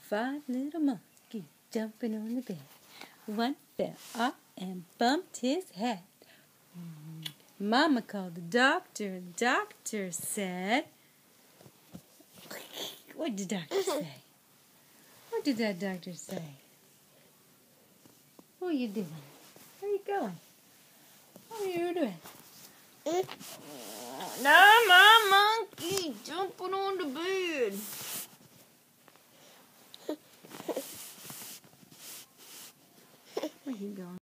5 little monkeys jumping on the bed. One fell off and bumped his head. Mama called the doctor. The doctor said, what did the doctor say? What did that doctor say? What are you doing? Where are you going? What are you doing? No, Mama.